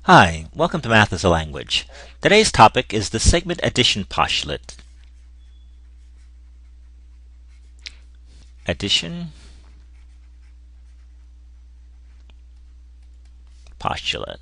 Hi, welcome to Math as a Language. Today's topic is the segment addition postulate. Addition postulate.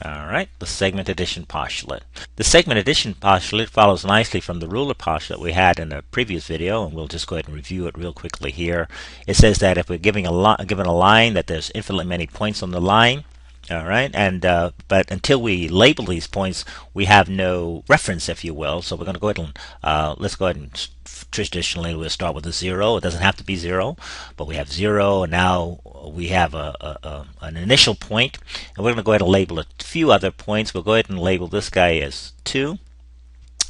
Alright, the segment addition postulate. The segment addition postulate follows nicely from the ruler postulate we had in a previous video, and we'll just go ahead and review it real quickly here. It says that if we're given a line that there's infinitely many points on the line, all right, and but until we label these points, we have no reference, if you will. So we're going to go ahead and let's go ahead and traditionally we'll start with a 0. It doesn't have to be 0, but we have 0, and now we have an initial point, and we're going to go ahead and label a few other points. We'll go ahead and label this guy as 2.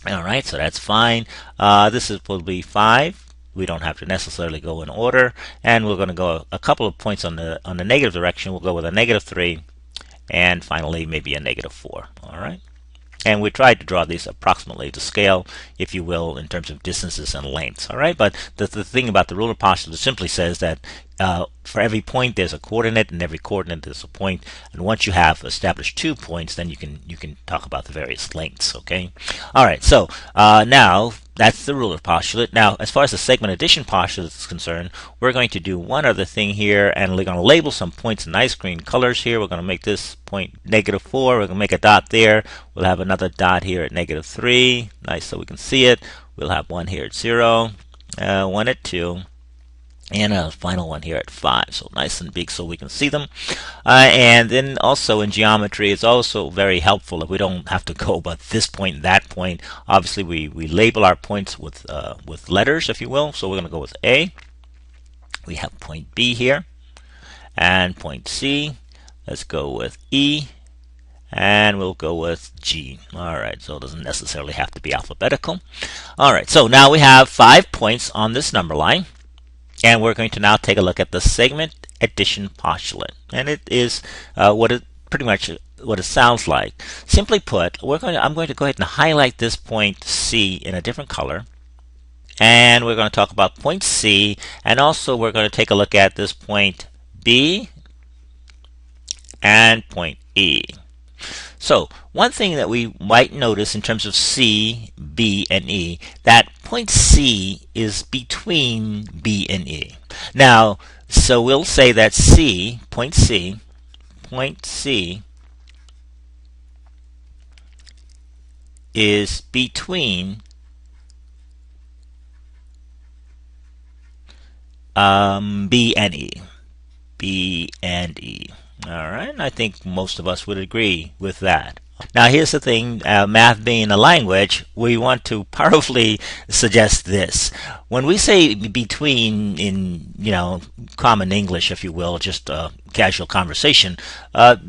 All right, so that's fine. Will be 5. We don't have to necessarily go in order, and we're going to go a couple of points on the negative direction. We'll go with a -3. And finally, maybe a -4. All right. And we tried to draw these approximately to scale, if you will, in terms of distances and lengths. All right. But the thing about the ruler postulate simply says that for every point there's a coordinate, and every coordinate there's a point. And once you have established 2 points, then you can talk about the various lengths. Okay. All right. So now that's the ruler postulate. Now, as far as the segment addition postulate is concerned, we're going to do one other thing here, and we're going to label some points in nice green colors here. We're going to make this point -4. We're going to make a dot there. We'll have another dot here at -3. Nice, so we can see it. We'll have one here at 0, one at 2. And a final one here at 5, so nice and big so we can see them. And then also in geometry, it's also very helpful if we don't have to go about this point, that point. Obviously, we label our points with letters, if you will. So we're going to go with A. We have point B here, and point C. Let's go with E, and we'll go with G. All right, so it doesn't necessarily have to be alphabetical. All right, so now we have 5 points on this number line. And we're going to now take a look at the segment addition postulate, and it is pretty much what it sounds like. Simply put, I'm going to go ahead and highlight this point C in a different color, and we're going to talk about point C, and also we're going to take a look at this point B and point E. So one thing that we might notice in terms of C, B, and E, that point C is between B and E. Now, so we'll say that point C is between B and E. B and E. All right, I think most of us would agree with that. Now here's the thing, math being a language, we want to powerfully suggest this. When we say between in, common English, if you will, just casual conversation,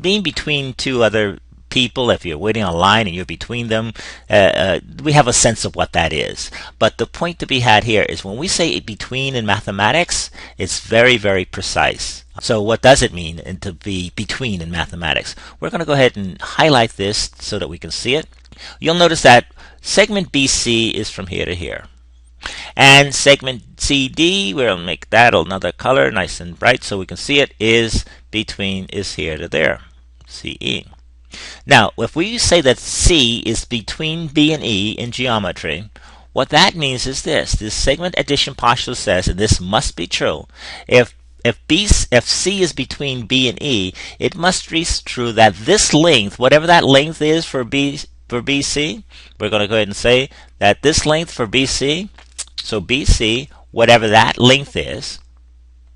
being between two other people, if you're waiting on a line and you're between them, we have a sense of what that is. But the point to be had here is when we say between in mathematics, it's very, very precise. So what does it mean to be between in mathematics? We're going to go ahead and highlight this so that we can see it. You'll notice that segment BC is from here to here. And segment CD, we'll make that another color, nice and bright so we can see it, is here to there, CE. Now, if we say that C is between B and E in geometry, what that means is this. This segment addition postulate says, and this must be true, if C is between B and E, it must be true that this length, whatever that length is for BC, we're going to go ahead and say that this length for BC, so BC, whatever that length is,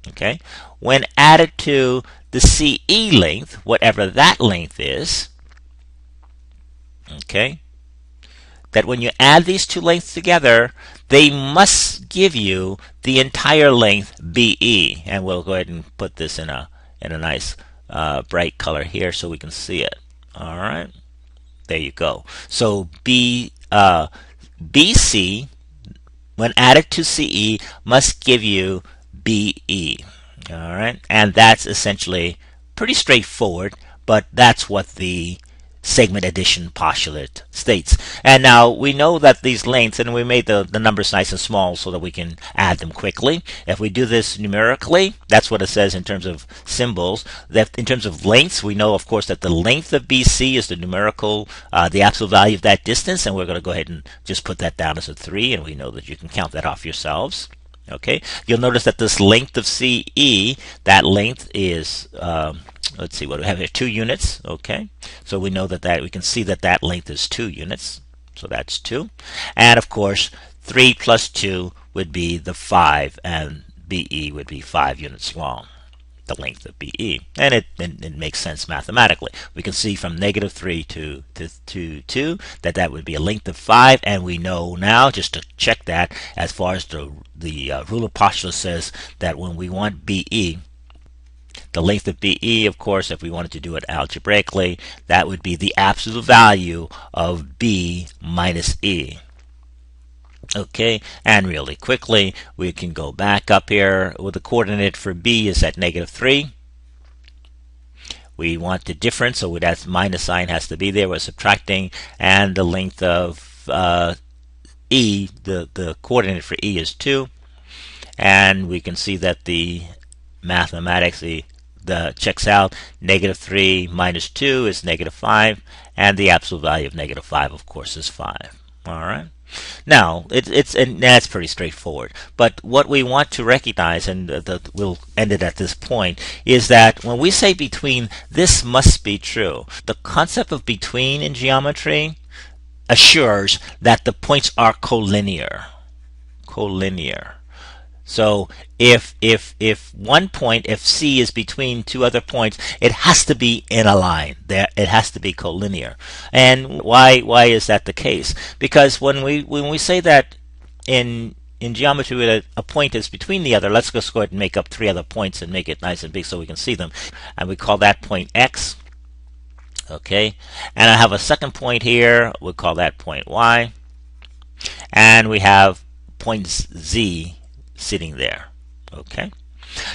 okay, when added to the CE length, whatever that length is, okay, that when you add these two lengths together, they must give you the entire length BE. And we'll go ahead and put this in a nice bright color here so we can see it. All right, there you go. So BC, when added to CE, must give you BE. All right, and that's essentially pretty straightforward, but that's what the segment addition postulate states. And now we know that these lengths, and we made the numbers nice and small so that we can add them quickly. If we do this numerically, that's what it says in terms of symbols. That in terms of lengths, we know, of course, that the length of BC is the numerical, the absolute value of that distance, and we're going to go ahead and just put that down as a 3, and we know that you can count that off yourselves. Okay, you'll notice that this length of CE, that length is let's see what we have here, 2 units. Okay, so we know that we can see that that length is 2 units, so that's 2. And of course 3 plus 2 would be the 5, and BE would be 5 units long, the length of BE. And it makes sense mathematically. We can see from -3 to 2 that would be a length of 5, and we know now, just to check that, as far as the ruler postulate says that when we want BE, the length of BE, of course, if we wanted to do it algebraically, that would be the absolute value of B minus E. Okay, and really quickly, we can go back up here. Well, the coordinate for B is at -3. We want the difference, so that minus sign has to be there. We're subtracting, and the length of E, the coordinate for E is 2. And we can see that the mathematics, the checks out. -3 minus 2 is -5, and the absolute value of -5, of course, is 5. All right. Now and that's pretty straightforward. But what we want to recognize, and we'll end it at this point, is that when we say between, this must be true. The concept of between in geometry assures that the points are collinear. Collinear. So if one point, if C is between 2 other points, it has to be in a line. It has to be collinear. And why is that the case? Because when we say that in geometry a point is between the other, let's just go ahead and make up 3 other points and make it nice and big so we can see them. And we call that point X. Okay, and I have a second point here. We'll call that point Y. And we have point Z sitting there. Okay,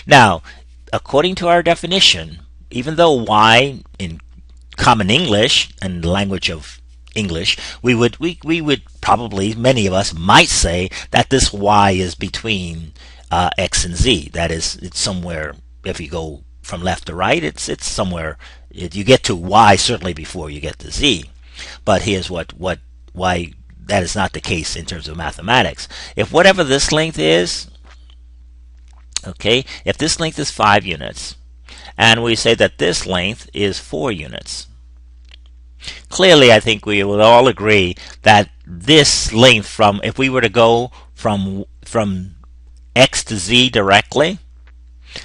now according to our definition, even though Y in common English and the language of English, we would probably, many of us might say that this Y is between X and Z. That is, it's somewhere, if you go from left to right, it's somewhere, you get to Y certainly before you get to Z. But here's why that is not the case in terms of mathematics. If whatever this length is, okay, if this length is 5 units, and we say that this length is 4 units, clearly I think we will all agree that this length, from, if we were to go from X to Z directly,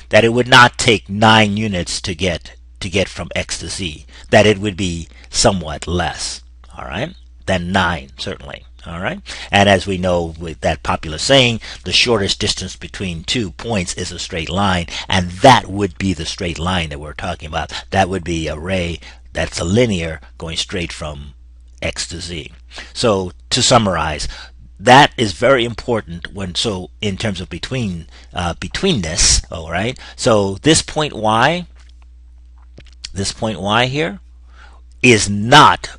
that it would not take 9 units to get from X to Z, that it would be somewhat less, all right, than 9, certainly. All right, and as we know with that popular saying, the shortest distance between 2 points is a straight line, and that would be the straight line that we're talking about. That would be a ray that's a linear going straight from X to Z. So to summarize, that is very important so in terms of betweenness. All right, so this point Y here is not,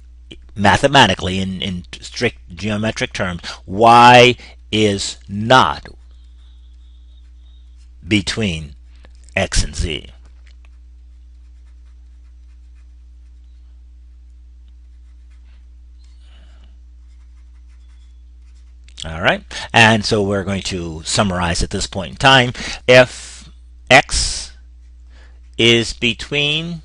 mathematically, in strict geometric terms, Y is not between X and Z. All right, and so we're going to summarize at this point in time. If X is between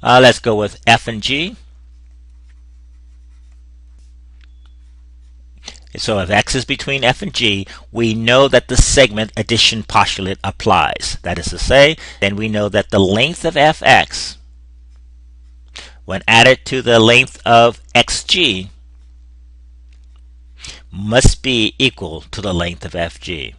let's go with F and G. So if X is between F and G, we know that the segment addition postulate applies. That is to say, then we know that the length of Fx, when added to the length of Xg, must be equal to the length of Fg.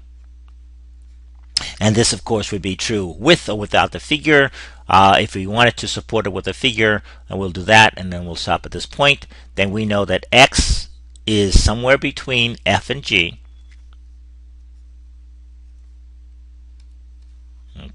And this, of course, would be true with or without the figure. If we wanted to support it with a figure, and we'll do that, and then we'll stop at this point, then we know that X is somewhere between F and G.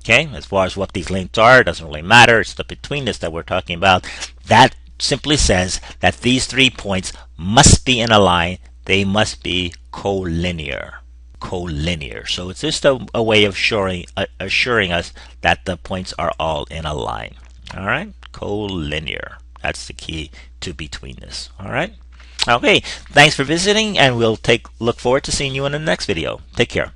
Okay, as far as what these lengths are, it doesn't really matter. It's the betweenness that we're talking about. That simply says that these 3 points must be in a line. They must be collinear. Collinear. So it's just a way of assuring us that the points are all in a line. All right, collinear. That's the key to betweenness. All right. Okay, thanks for visiting, and we'll look forward to seeing you in the next video. Take care.